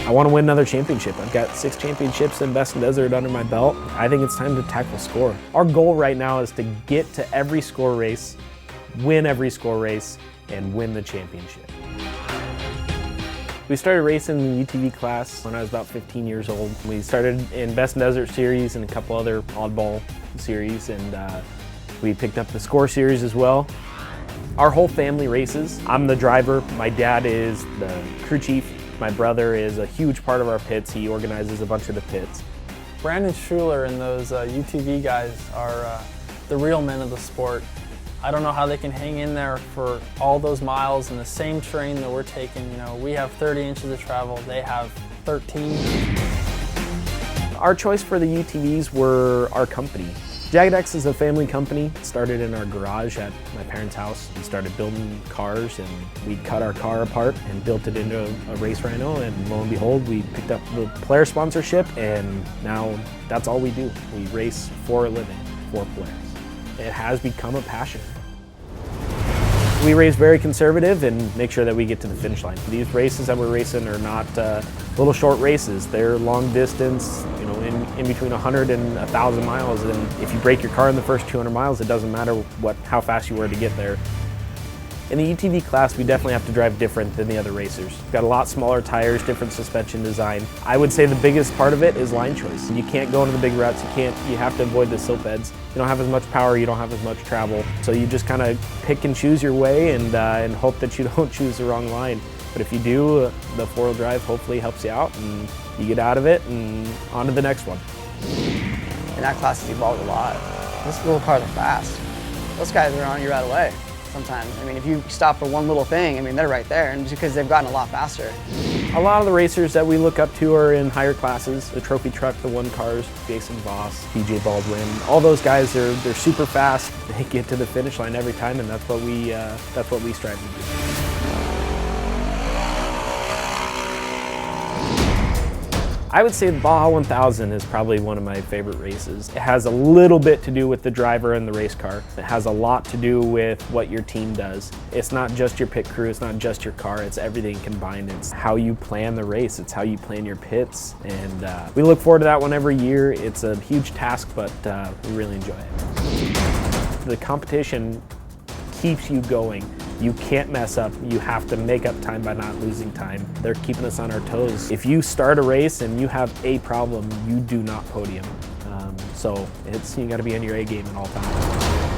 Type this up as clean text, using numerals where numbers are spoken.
I want to win another championship. I've got 6 championships in Best in Desert under my belt. I think it's time to tackle score. Our goal right now is to get to every score race, win every score race, and win the championship. We started racing in the UTV class when I was about 15 years old. We started in Best in Desert series and a couple other oddball series, and we picked up the score series as well. Our whole family races. I'm the driver. My dad is the crew chief. My brother is a huge part of our pits. He organizes a bunch of the pits. Brandon Schueler and those UTV guys are the real men of the sport. I don't know how they can hang in there for all those miles in the same terrain that we're taking. You know, we have 30 inches of travel, they have 13. Our choice for the UTVs were our company. Jagged X is a family company. It started in our garage at my parents' house. We started building cars, and we cut our car apart and built it into a race rhino, and lo and behold, we picked up the player sponsorship, and now that's all we do. We race for a living, for players. It has become a passion. We race very conservative and make sure that we get to the finish line. These races that we're racing are not little short races. They're long distance, you know, in between 100 and 1,000 miles. And if you break your car in the first 200 miles, it doesn't matter how fast you were to get there. In the UTV class, we definitely have to drive different than the other racers. We've got a lot smaller tires, different suspension design. I would say the biggest part of it is line choice. You can't go into the big ruts. You have to avoid the silt beds. You don't have as much power, you don't have as much travel. So you just kind of pick and choose your way and hope that you don't choose the wrong line. But if you do, the four-wheel drive hopefully helps you out and you get out of it and on to the next one. And that class has evolved a lot. Those little cars are fast. Those guys are on you right away. Sometimes. I mean, if you stop for one little thing, I mean, they're right there, and just because they've gotten a lot faster. A lot of the racers that we look up to are in higher classes. The trophy truck, the one cars, Jason Voss, BJ Baldwin, all those guys, they're super fast. They get to the finish line every time, and that's what we strive to do. I would say the Baja 1000 is probably one of my favorite races. It has a little bit to do with the driver and the race car. It has a lot to do with what your team does. It's not just your pit crew, it's not just your car, it's everything combined. It's how you plan the race, it's how you plan your pits, and we look forward to that one every year. It's a huge task, but we really enjoy it. The competition keeps you going. You can't mess up. You have to make up time by not losing time. They're keeping us on our toes. If you start a race and you have a problem, you do not podium. So you gotta be on your A game at all times.